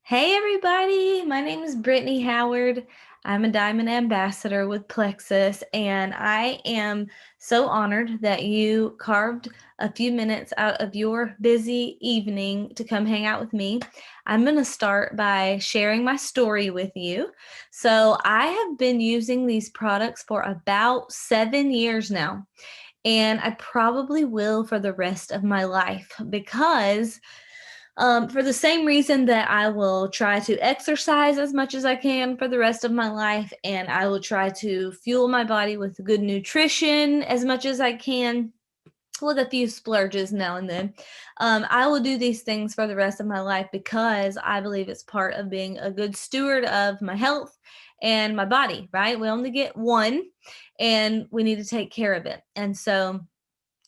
Hey everybody, my name is Brittany Howard. I'm a Diamond Ambassador with Plexus, and I am so honored that you carved a few minutes out of your busy evening to come hang out with me. I'm going to start by sharing my story with you. So, I have been using these products for about 7 years now, and I probably will for the rest of my life because for the same reason that I will try to exercise as much as I can for the rest of my life, and I will try to fuel my body with good nutrition as much as I can, with a few splurges now and then. I will do these things for the rest of my life because I believe it's part of being a good steward of my health and my body, right? We only get one and we need to take care of it. And so,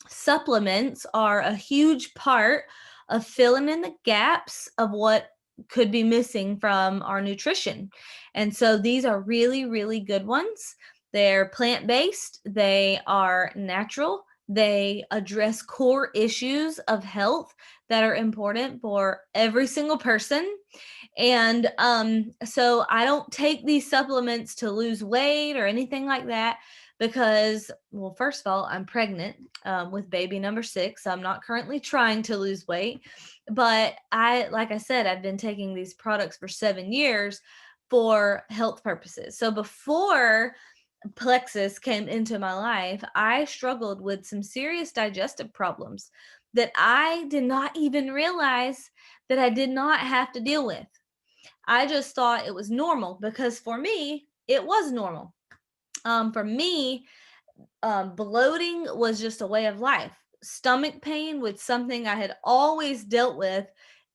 supplements are a huge part of filling in the gaps of what could be missing from our nutrition. And so these are really, really good ones. They're plant based, they are natural, they address core issues of health that are important for every single person. And so I don't take these supplements to lose weight or anything like that because, well, first of all, I'm pregnant with baby number 6. So I'm not currently trying to lose weight. But like I said, I've been taking these products for 7 years for health purposes. So before Plexus came into my life, I struggled with some serious digestive problems that I did not even realize that I did not have to deal with. I just thought it was normal because for me, it was normal. For me, bloating was just a way of life. Stomach pain was something I had always dealt with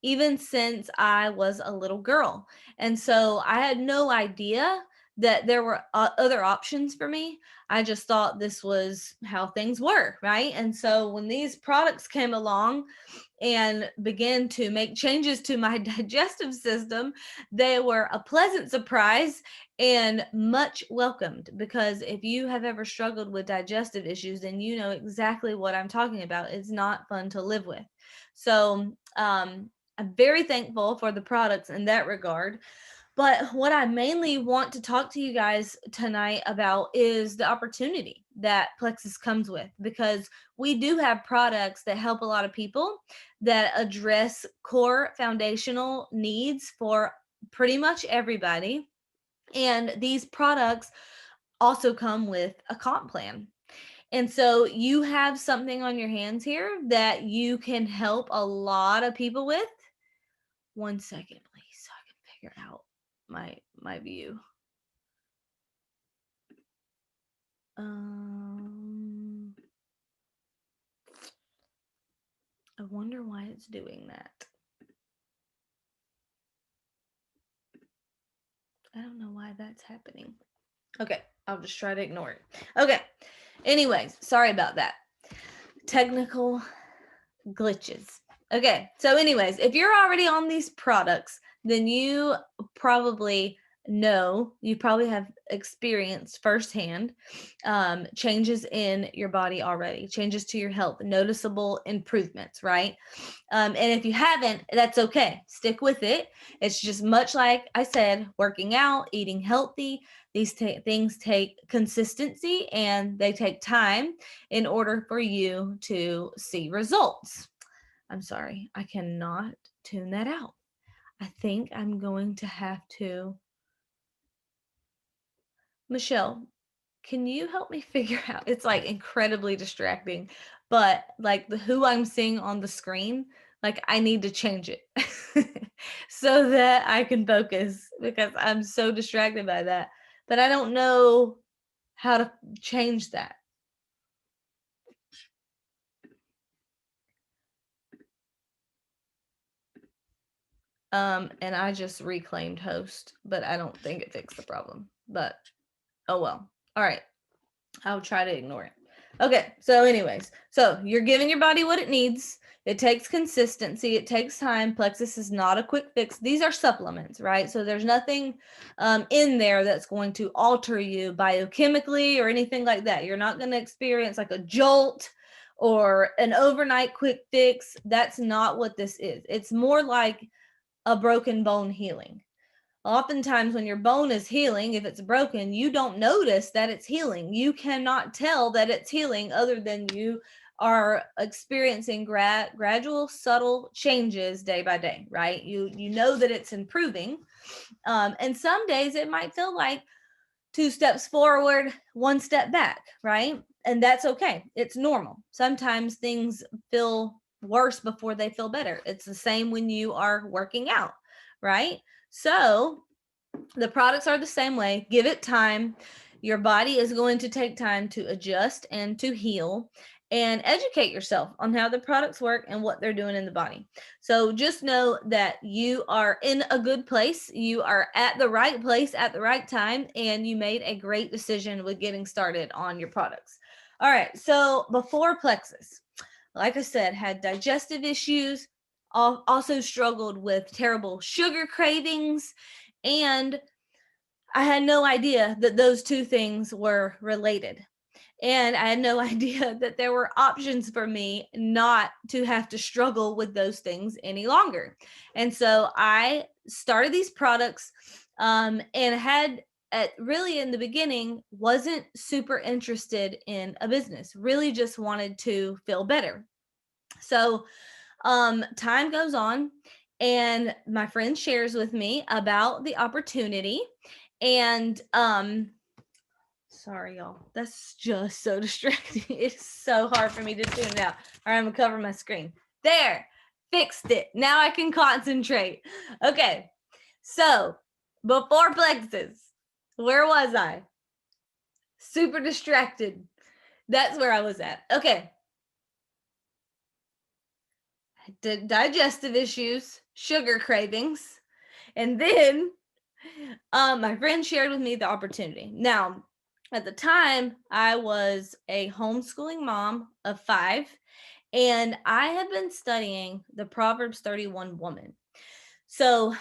even since I was a little girl. And so I had no idea that there were other options for me. I just thought this was how things were, right? And so when these products came along and began to make changes to my digestive system, they were a pleasant surprise and much welcomed, because if you have ever struggled with digestive issues, then you know exactly what I'm talking about. It's not fun to live with. So I'm very thankful for the products in that regard. But what I mainly want to talk to you guys tonight about is the opportunity that Plexus comes with, because we do have products that help a lot of people that address core foundational needs for pretty much everybody. And these products also come with a comp plan. And so you have something on your hands here that you can help a lot of people with. One second, please, so I can figure out my view. Um, I wonder why it's doing that. I don't know why that's happening. Okay, I'll just try to ignore it. Okay. Anyways, sorry about that. Technical glitches. Okay, so anyways, if you're already on these products, then you probably you probably have experienced firsthand changes in your body already, changes to your health, noticeable improvements, right? And if you haven't, that's okay. Stick with it. It's just much like I said, working out, eating healthy. These things take consistency and they take time in order for you to see results. I'm sorry, I cannot tune that out. I think I'm going to have to. Michelle, can you help me figure out? It's like incredibly distracting, but like the who I'm seeing on the screen, like I need to change it so that I can focus, because I'm so distracted by that. But I don't know how to change that. And I just reclaimed host, but I don't think it fixed the problem. But oh well. All right. I'll try to ignore it. Okay, so anyways, so you're giving your body what it needs. It takes consistency. It takes time. Plexus is not a quick fix. These are supplements, right? So there's nothing in there that's going to alter you biochemically or anything like that. You're not going to experience like a jolt or an overnight quick fix. That's not what this is. It's more like a broken bone healing. Oftentimes, when your bone is healing, if it's broken, you don't notice that it's healing. You cannot tell that it's healing other than you are experiencing gradual, subtle changes day by day, right? You know that it's improving. And some days it might feel like 2 steps forward, 1 step back, right? And that's okay. It's normal. Sometimes things feel worse before they feel better. It's the same when you are working out, right? So the products are the same way. Give it time. Your body is going to take time to adjust and to heal, and educate yourself on how the products work and what they're doing in the body. So just know that you are in a good place. You are at the right place at the right time, and you made a great decision with getting started on your products. All right. So before Plexus, like I said, had digestive issues, also struggled with terrible sugar cravings, and I had no idea that those two things were related. And I had no idea that there were options for me not to have to struggle with those things any longer. And so I started these products, and had really in the beginning wasn't super interested in a business, really just wanted to feel better. So time goes on, and my friend shares with me about the opportunity. And sorry y'all, that's just so distracting. It's so hard for me to tune it out. All right, I'm gonna cover my screen. There, fixed it. Now I can concentrate. Okay, so before Plexus, where was I? Super distracted. That's where I was at. Okay, digestive issues, sugar cravings, and then my friend shared with me the opportunity. Now, at the time, I was a homeschooling mom of 5, and I had been studying the Proverbs 31 woman. So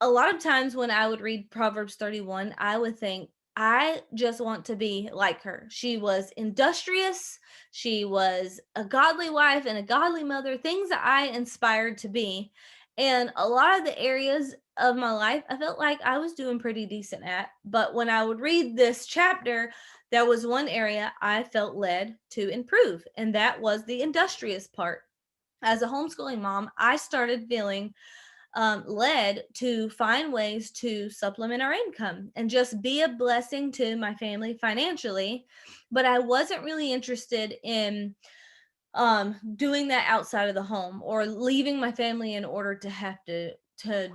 a lot of times when I would read Proverbs 31, I would think, I just want to be like her. She was industrious. She was a godly wife and a godly mother, things that I inspired to be. And a lot of the areas of my life, I felt like I was doing pretty decent at. But when I would read this chapter, there was one area I felt led to improve, and that was the industrious part. As a homeschooling mom, I started feeling led to find ways to supplement our income and just be a blessing to my family financially. But I wasn't really interested in doing that outside of the home or leaving my family in order to have to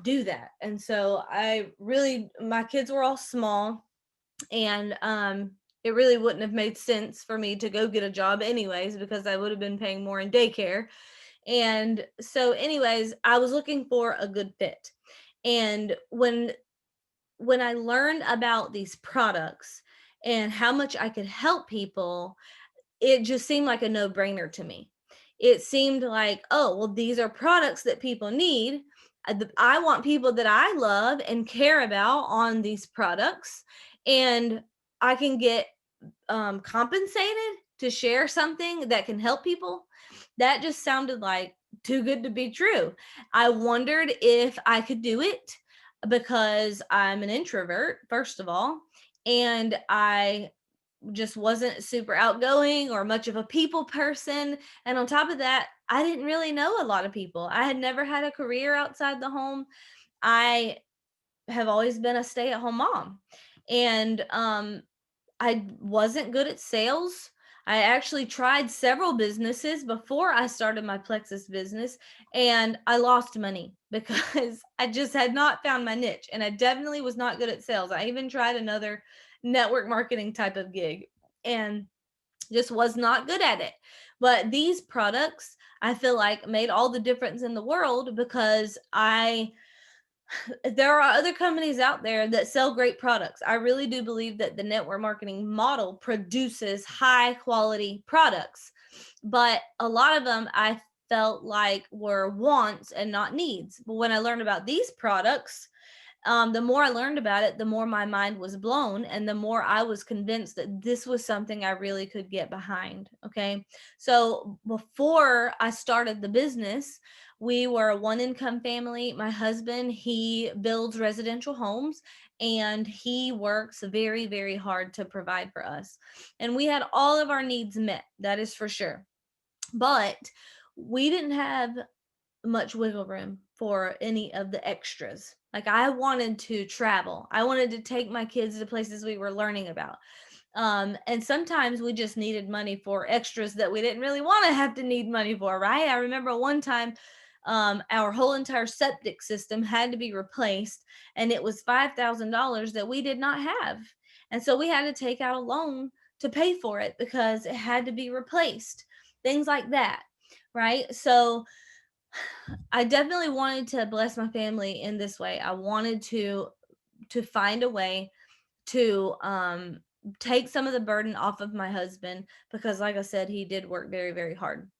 do that. And so I really, my kids were all small, and it really wouldn't have made sense for me to go get a job anyways, because I would have been paying more in daycare. And so anyways, I was looking for a good fit. And when I learned about these products and how much I could help people, it just seemed like a no-brainer to me. It seemed like, oh, well, these are products that people need. I want people that I love and care about on these products, and I can get compensated to share something that can help people. That just sounded like too good to be true. I wondered if I could do it because I'm an introvert, first of all, and I just wasn't super outgoing or much of a people person. And on top of that, I didn't really know a lot of people. I had never had a career outside the home. I have always been a stay-at-home mom. And I wasn't good at sales. I actually tried several businesses before I started my Plexus business, and I lost money because I just had not found my niche, and I definitely was not good at sales. I even tried another network marketing type of gig and just was not good at it. But these products, I feel like, made all the difference in the world because there are other companies out there that sell great products. I really do believe that the network marketing model produces high quality products, but a lot of them I felt like were wants and not needs. But when I learned about these products, the more I learned about it, the more my mind was blown, and the more I was convinced that this was something I really could get behind. Okay. So before I started the business, We were a one income family. My husband, he builds residential homes and he works very, very hard to provide for us. And we had all of our needs met, that is for sure. But we didn't have much wiggle room for any of the extras. Like, I wanted to travel. I wanted to take my kids to places we were learning about. And sometimes we just needed money for extras that we didn't really want to have to need money for, right? I remember one time our whole entire septic system had to be replaced, and it was $5,000 that we did not have. And so we had to take out a loan to pay for it because it had to be replaced, things like that, right? So I definitely wanted to bless my family in this way. I wanted to find a way to take some of the burden off of my husband because, like I said, he did work very, very hard,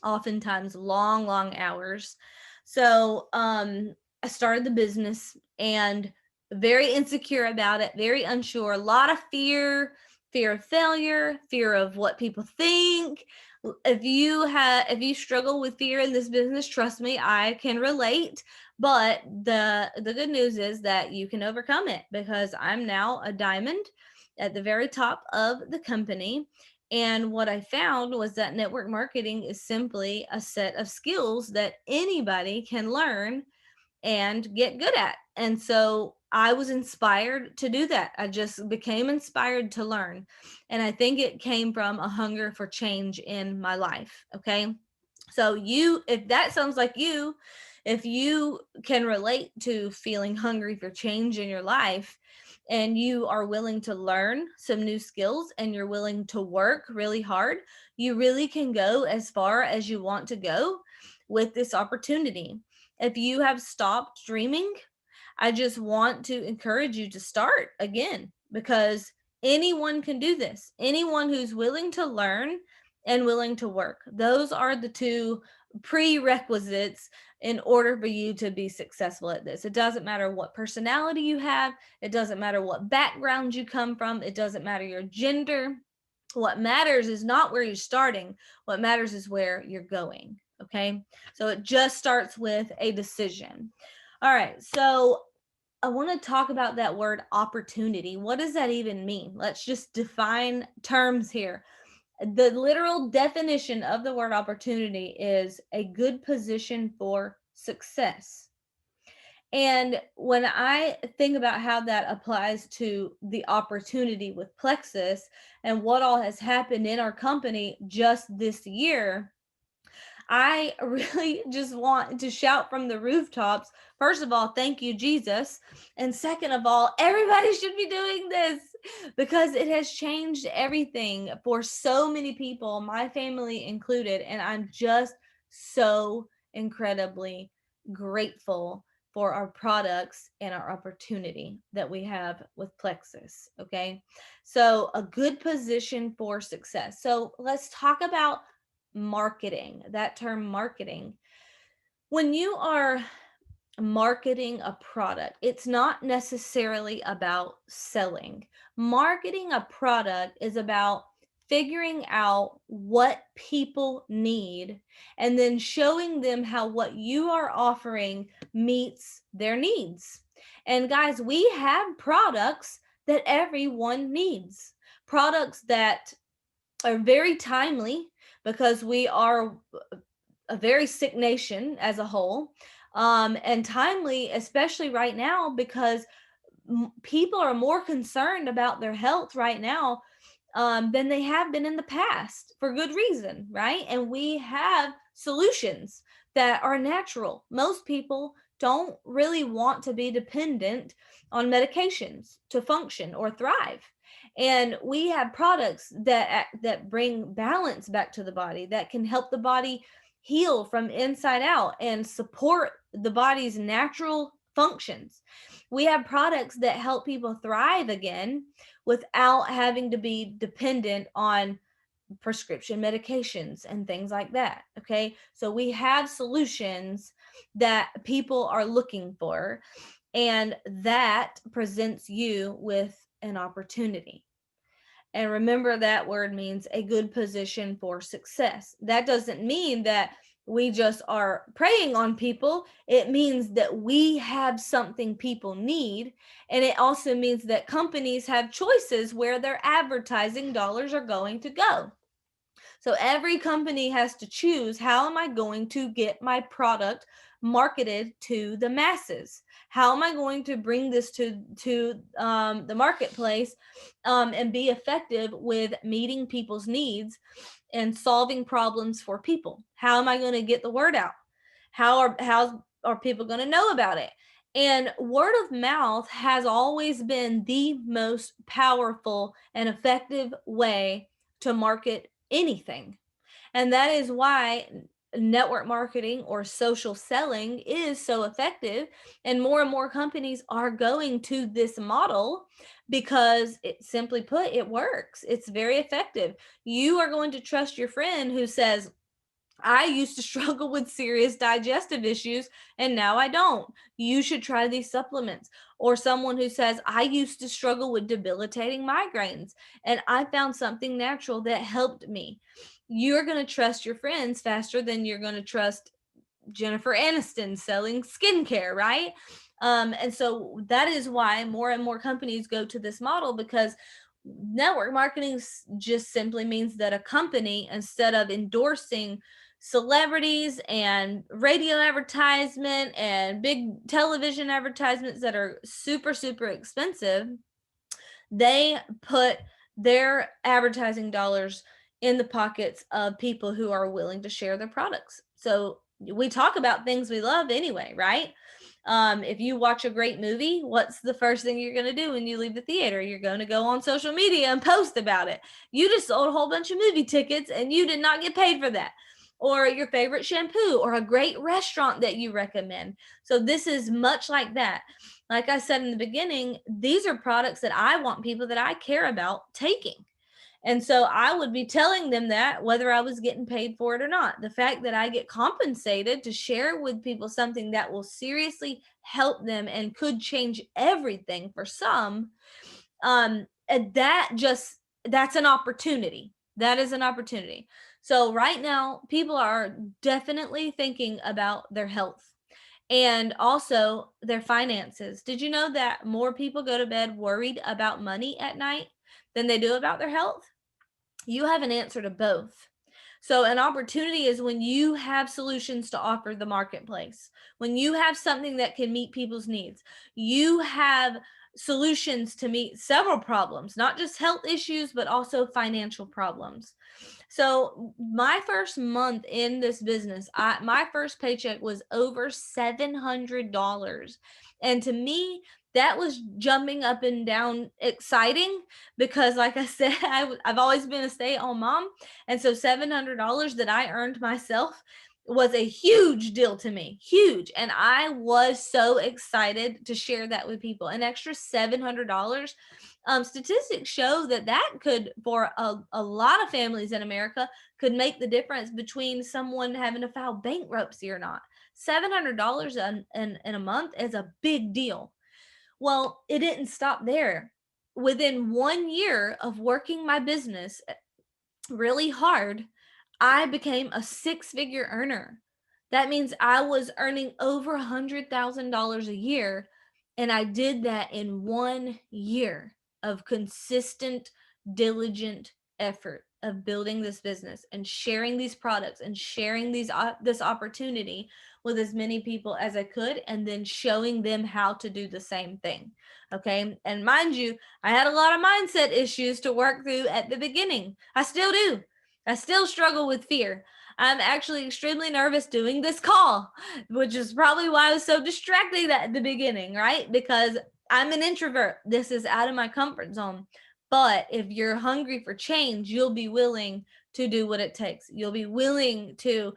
oftentimes long, long hours. So I started the business and very insecure about it, very unsure, a lot of fear of failure, fear of what people think. If you struggle with fear in this business, trust me, I can relate. But the good news is that you can overcome it because I'm now a diamond at the very top of the company. And what I found was that network marketing is simply a set of skills that anybody can learn and get good at. And so I was inspired to do that. I just became inspired to learn. And I think it came from a hunger for change in my life. Okay. So, if that sounds like you, if you can relate to feeling hungry for change in your life, and you are willing to learn some new skills and you're willing to work really hard, you really can go as far as you want to go with this opportunity. If you have stopped dreaming, I just want to encourage you to start again because anyone can do this. Anyone who's willing to learn and willing to work. Those are the two prerequisites in order for you to be successful at this. It doesn't matter what personality you have, it doesn't matter what background you come from, it doesn't matter your gender. What matters is not where you're starting, what matters is where you're going. Okay, so it just starts with a decision. All right, so I want to talk about that word opportunity. What does that even mean? Let's just define terms here. The literal definition of the word opportunity is a good position for success. And when I think about how that applies to the opportunity with Plexus and what all has happened in our company just this year, I really just want to shout from the rooftops. First of all, thank you, Jesus. And second of all, everybody should be doing this because it has changed everything for so many people, my family included. And I'm just so incredibly grateful for our products and our opportunity that we have with Plexus. Okay. So, a good position for success. So, let's talk about marketing, that term marketing. When you are marketing a product, it's not necessarily about selling. Marketing a product is about figuring out what people need and then showing them how what you are offering meets their needs. And guys, we have products that everyone needs, products that are very timely because we are a very sick nation as a whole, and timely, especially right now, because people are more concerned about their health right now than they have been in the past for good reason, right? And we have solutions that are natural. Most people don't really want to be dependent on medications to function or thrive. And we have products that bring balance back to the body, that can help the body heal from inside out and support the body's natural functions. We have products that help people thrive again without having to be dependent on prescription medications and things like that. Okay. So we have solutions that people are looking for, and that presents you with an opportunity. And remember, that word means a good position for success. That doesn't mean that we just are preying on people. It means that we have something people need. And it also means that companies have choices where their advertising dollars are going to go. So every company has to choose, how am I going to get my product marketed to the masses? How am I going to bring this to the marketplace and be effective with meeting people's needs and solving problems for people? How am I going to get the word out? How are people going to know about it? And word of mouth has always been the most powerful and effective way to market anything. And that is why network marketing or social selling is so effective. And more companies are going to this model because it, simply put, it works. It's very effective. You are going to trust your friend who says, I used to struggle with serious digestive issues and now I don't. You should try these supplements. Or someone who says, I used to struggle with debilitating migraines and I found something natural that helped me. You're going to trust your friends faster than you're going to trust Jennifer Aniston selling skincare, right? And so that is why more and more companies go to this model, because network marketing just simply means that a company, instead of endorsing celebrities and radio advertisement and big television advertisements that are super, super expensive, they put their advertising dollars in the pockets of people who are willing to share their products. So we talk about things we love anyway, right? If you watch a great movie, what's the first thing you're going to do when you leave the theater? You're going to go on social media and post about it. You just sold a whole bunch of movie tickets and you did not get paid for that. Or your favorite shampoo or a great restaurant that you recommend. So this is much like that. Like I said in the beginning, these are products that I want people that I care about taking. And so I would be telling them that whether I was getting paid for it or not. The fact that I get compensated to share with people something that will seriously help them and could change everything for some, and that's an opportunity. That is an opportunity. So right now, people are definitely thinking about their health and also their finances. Did you know that more people go to bed worried about money at night than they do about their health? You have an answer to both. So, an opportunity is when you have solutions to offer the marketplace, when you have something that can meet people's needs, you have solutions to meet several problems, not just health issues, but also financial problems. So my first month in this business, my first paycheck was over $700. And to me, that was jumping up and down exciting because, like I said, I've always been a stay-at-home mom. And so $700 that I earned myself was a huge deal to me, huge. And I was so excited to share that with people. An extra $700, statistics show that that could, for a lot of families in America, could make the difference between someone having to file bankruptcy or not. $700 in a month is a big deal. Well, it didn't stop there. Within 1 year of working my business really hard, I became a six-figure earner. That means I was earning over $100,000 a year, and I did that in 1 year of consistent, diligent effort of building this business and sharing these products and sharing this opportunity with as many people as I could, and then showing them how to do the same thing. Okay. And mind you, I had a lot of mindset issues to work through at the beginning. I still do. I still struggle with fear. I'm actually extremely nervous doing this call, which is probably why I was so distracted at the beginning, right? Because I'm an introvert. This is out of my comfort zone. But if you're hungry for change, you'll be willing to do what it takes. You'll be willing to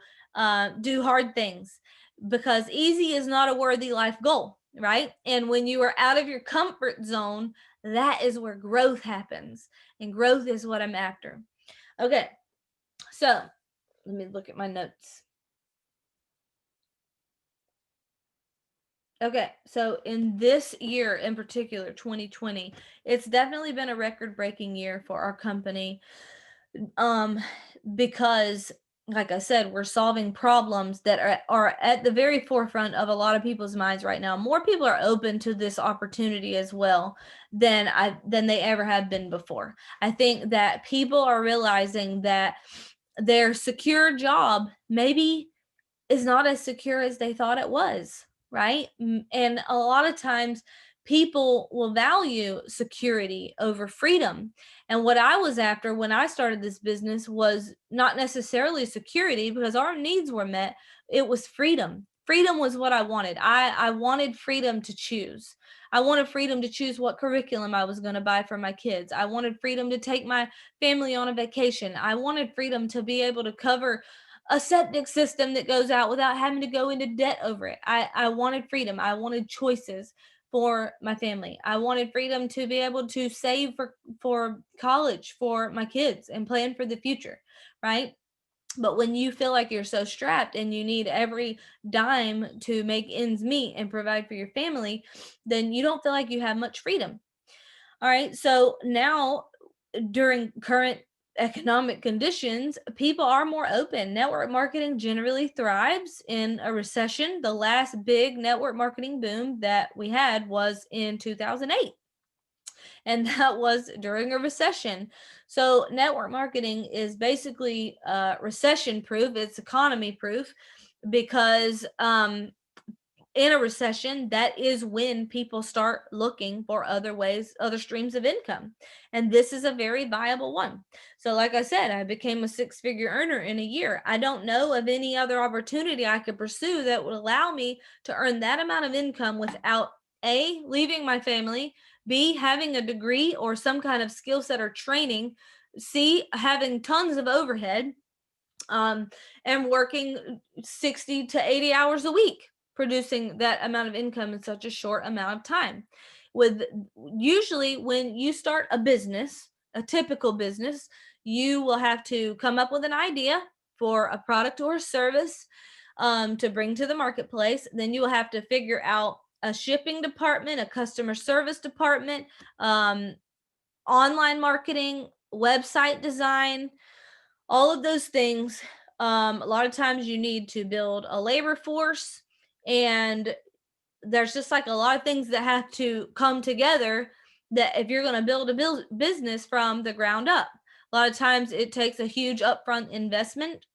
do hard things, because easy is not a worthy life goal, right? And when you are out of your comfort zone, that is where growth happens. And growth is what I'm after. Okay, so let me look at my notes. Okay, so in this year in particular, 2020, it's definitely been a record breaking year for our company, um, because like I said, we're solving problems that are at the very forefront of a lot of people's minds right now. More people are open to this opportunity as well than they ever have been before. I think that people are realizing that their secure job maybe is not as secure as they thought it was, right? And a lot of times people will value security over freedom. And what I was after when I started this business was not necessarily security, because our needs were met. It was freedom. Freedom was what I wanted. I wanted freedom to choose. I wanted freedom to choose what curriculum I was going to buy for my kids. I wanted freedom to take my family on a vacation. I wanted freedom to be able to cover a septic system that goes out without having to go into debt over it. I wanted freedom. I wanted choices for my family. I wanted freedom to be able to save for college for my kids and plan for the future, right? But when you feel like you're so strapped and you need every dime to make ends meet and provide for your family, then you don't feel like you have much freedom. All right. So now, during current economic conditions, people are more open. Network marketing generally thrives in a recession. The last big network marketing boom that we had was in 2008, and that was during a recession. So, network marketing is basically recession proof, it's economy proof, because in a recession, that is when people start looking for other ways, other streams of income. And this is a very viable one. So, like I said, I became a six-figure earner in a year. I don't know of any other opportunity I could pursue that would allow me to earn that amount of income without A, leaving my family, B, having a degree or some kind of skill set or training, C, having tons of overhead, um, and working 60 to 80 hours a week, producing that amount of income in such a short amount of time. With usually when you start a business, a typical business, you will have to come up with an idea for a product or a service to bring to the marketplace. Then you will have to figure out a shipping department, a customer service department, um, online marketing, website design, all of those things. A lot of times you need to build a labor force, and there's just like a lot of things that have to come together, that if you're going to build a business from the ground up, a lot of times it takes a huge upfront investment.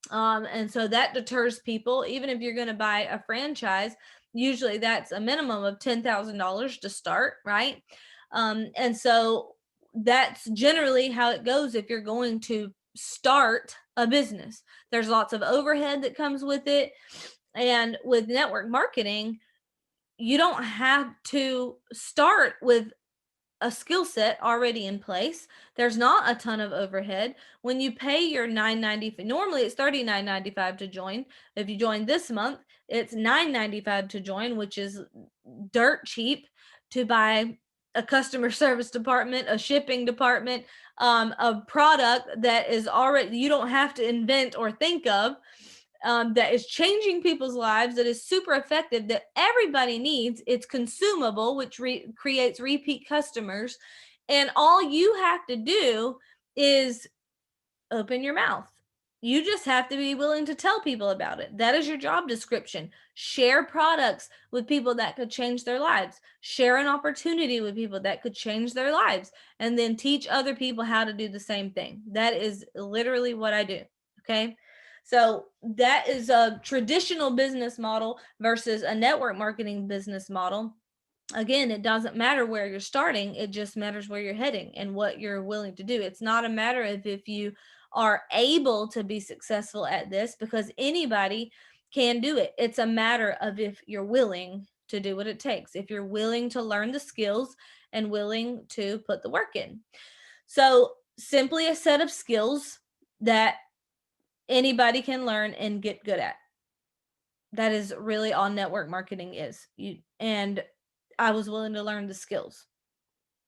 And so that deters people. Even if you're going to buy a franchise, usually that's a minimum of $10,000 to start, right? And so that's generally how it goes if you're going to start a business. There's lots of overhead that comes with it. And with network marketing, you don't have to start with a skill set already in place. There's not a ton of overhead. When you pay your $9.95, normally it's $39.95 to join. If you join this month, it's $9.95 to join, which is dirt cheap to buy a customer service department, a shipping department, a product that is already, you don't have to invent or think of, that is changing people's lives, that is super effective, that everybody needs. It's consumable, which creates repeat customers. And all you have to do is open your mouth. You just have to be willing to tell people about it. That is your job description. Share products with people that could change their lives. Share an opportunity with people that could change their lives. And then teach other people how to do the same thing. That is literally what I do. Okay. So that is a traditional business model versus a network marketing business model. Again, it doesn't matter where you're starting, it just matters where you're heading and what you're willing to do. It's not a matter of if you are able to be successful at this, because anybody can do it. It's a matter of if you're willing to do what it takes, if you're willing to learn the skills and willing to put the work in. So, simply a set of skills that anybody can learn and get good at. That is really all network marketing is. And I was willing to learn the skills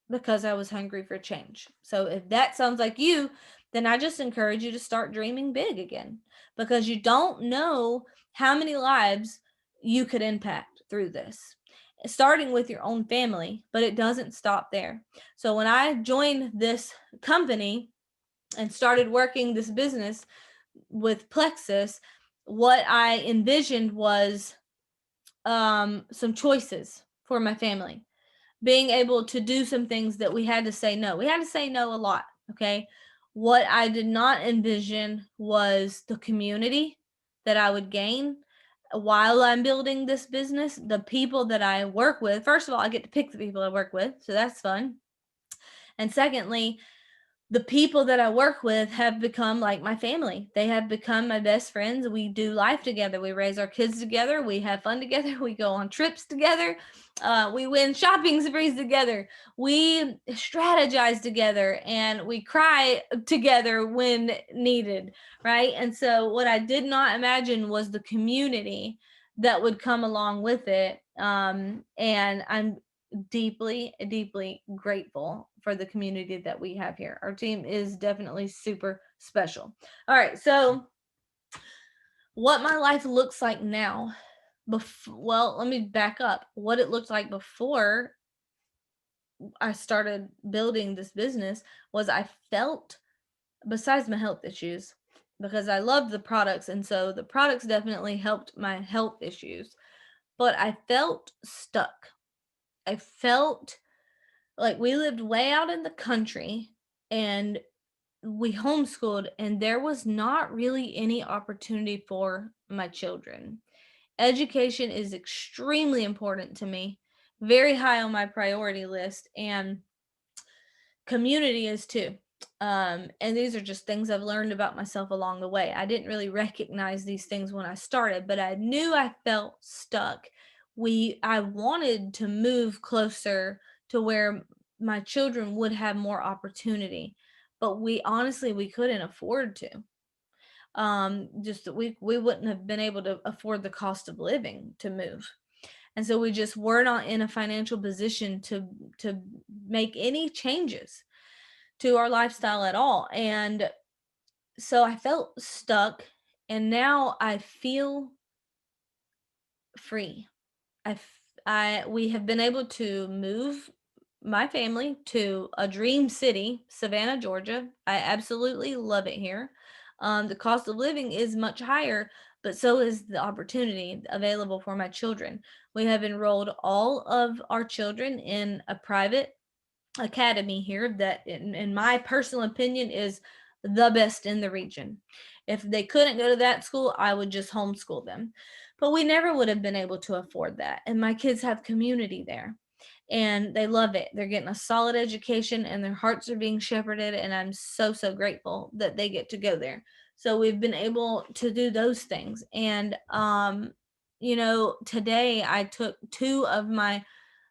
because I was hungry for change. So if that sounds like you, then I just encourage you to start dreaming big again, because you don't know how many lives you could impact through this, starting with your own family, but it doesn't stop there. So when I joined this company and started working this business, with Plexus, what I envisioned was some choices for my family, being able to do some things that we had to say no. We had to say no a lot. Okay. What I did not envision was the community that I would gain while I'm building this business, the people that I work with. First of all, I get to pick the people I work with, so that's fun. And secondly, the people that I work with have become like my family. They have become my best friends. We do life together. We raise our kids together. We have fun together. We go on trips together. We win shopping sprees together. We strategize together and we cry together when needed, right? And so, what I did not imagine was the community that would come along with it. And I'm deeply, deeply grateful for the community that we have here. Our team is definitely super special. All right, so what my life looks like now. Well, let me back up. What it looked like before I started building this business was I felt, besides my health issues, because I loved the products, and so the products definitely helped my health issues, but I felt stuck. I felt like we lived way out in the country and we homeschooled, and there was not really any opportunity for my children. Education is extremely important to me, very high on my priority list, and community is too. And these are just things I've learned about myself along the way. I didn't really recognize these things when I started, but I knew I felt stuck. I wanted to move closer to where my children would have more opportunity, but we couldn't afford to. Just we wouldn't have been able to afford the cost of living to move. And so we just were not in a financial position to make any changes to our lifestyle at all. And so I felt stuck, and now I feel free. We have been able to move my family to a dream city, Savannah, Georgia. I absolutely love it here. The cost of living is much higher, but so is the opportunity available for my children. We have enrolled all of our children in a private academy here that, in my personal opinion, is the best in the region. If they couldn't go to that school, I would just homeschool them. But we never would have been able to afford that. And my kids have community there and they love it. They're getting a solid education and their hearts are being shepherded. And I'm so, so grateful that they get to go there. So we've been able to do those things. And, today I took two of my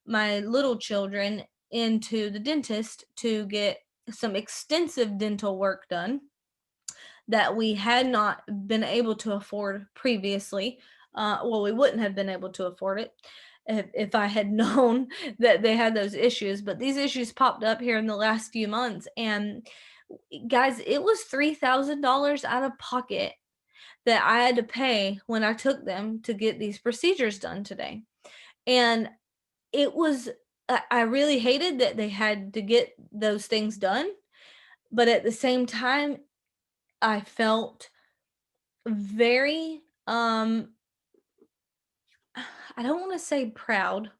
little children into the dentist to get some extensive dental work done that we had not been able to afford previously. We wouldn't have been able to afford it if I had known that they had those issues. But these issues popped up here in the last few months. And guys, it was $3,000 out of pocket that I had to pay when I took them to get these procedures done today. And it was, I really hated that they had to get those things done. But at the same time, I felt very, I don't want to say proud,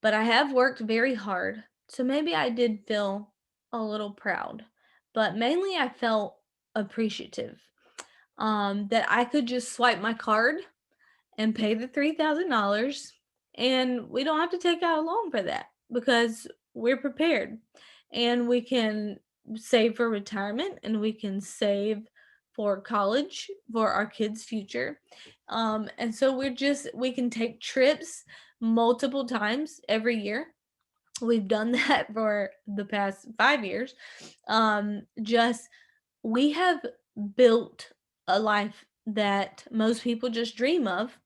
but I have worked very hard. So maybe I did feel a little proud, but mainly I felt appreciative, that I could just swipe my card and pay the $3,000, and we don't have to take out a loan for that because we're prepared and we can save for retirement and we can save for college for our kids' future. And so we can take trips multiple times every year. We've done that for the past 5 years. Just we have built a life that most people just dream of.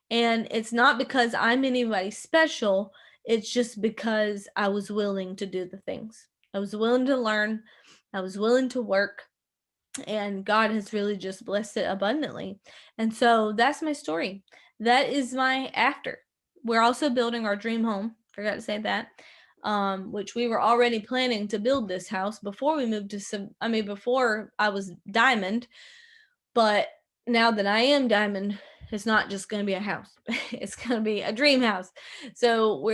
And it's not because I'm anybody special. It's just because I was willing to do the things. I was willing to learn. I was willing to work. And God has really just blessed it abundantly. And so that's my story. That is my after. We're also building our dream home. Forgot to say that. Which we were already planning to build this house before we moved to before I was Diamond. But now that I am Diamond, it's not just going to be a house. It's going to be a dream house. So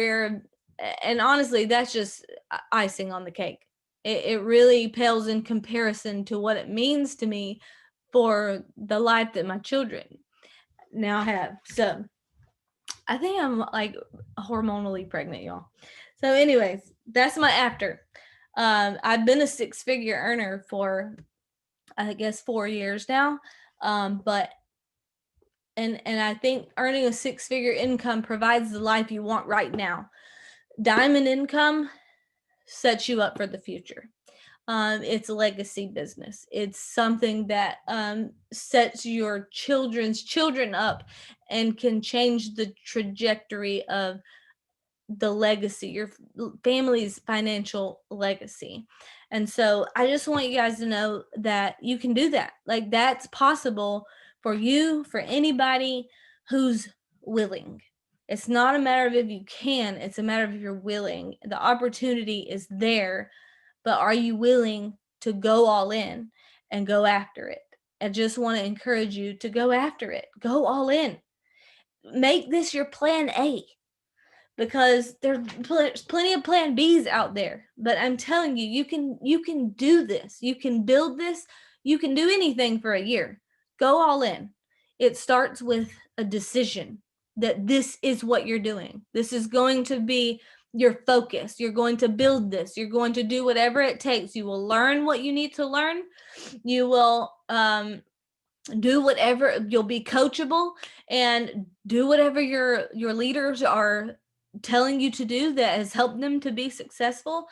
and honestly, that's just icing on the cake. It really pales in comparison to what it means to me for the life that my children now have. So I think I'm like hormonally pregnant, y'all. So anyways, that's my after. I've been a 6-figure earner for, I guess, 4 years now. But I think earning a 6-figure income provides the life you want right now. Diamond income sets you up for the future. It's a legacy business. It's something that sets your children's children up and can change the trajectory of the legacy, your family's financial legacy. And so I just want you guys to know that you can do that. Like, that's possible for you, for anybody who's willing. It's not a matter of if you can, it's a matter of if you're willing. The opportunity is there, but are you willing to go all in and go after it? I just want to encourage you to go after it. Go all in. Make this your plan A, because there's plenty of plan Bs out there. But I'm telling you, you can do this. You can build this. You can do anything for a year. Go all in. It starts with a decision that this is what you're doing. This is going to be your focus. You're going to build this. You're going to do whatever it takes. You will learn what you need to learn. You will do whatever, you'll be coachable and do whatever your leaders are telling you to do that has helped them to be successful.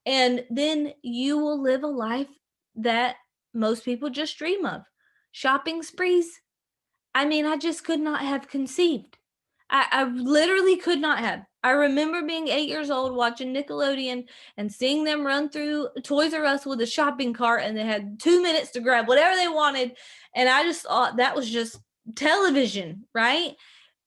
And then you will live a life that most people just dream of. Shopping sprees, I mean, I just could not have conceived. I literally could not have. I remember being 8 years old watching Nickelodeon and seeing them run through Toys R Us with a shopping cart, and they had 2 minutes to grab whatever they wanted. And I just thought that was just television, right?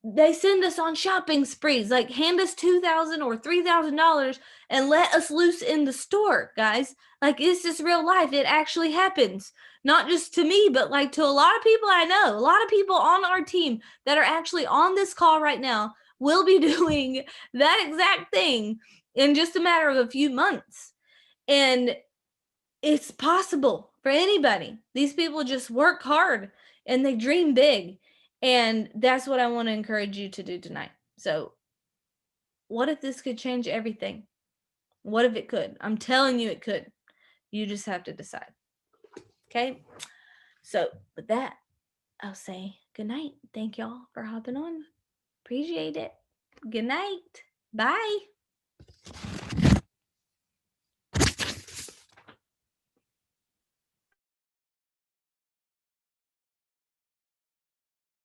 They send us on shopping sprees, like hand us $2,000 or $3,000 and let us loose in the store, guys. Like, this is real life. It actually happens. Not just to me, but like to a lot of people I know. A lot of people on our team that are actually on this call right now will be doing that exact thing in just a matter of a few months. And it's possible for anybody. These people just work hard and they dream big. And that's what I want to encourage you to do tonight. So, what if this could change everything? What if it could? I'm telling you it could. You just have to decide. Okay? So, with that, I'll say good night. Thank y'all for hopping on. Appreciate it. Good night. Bye.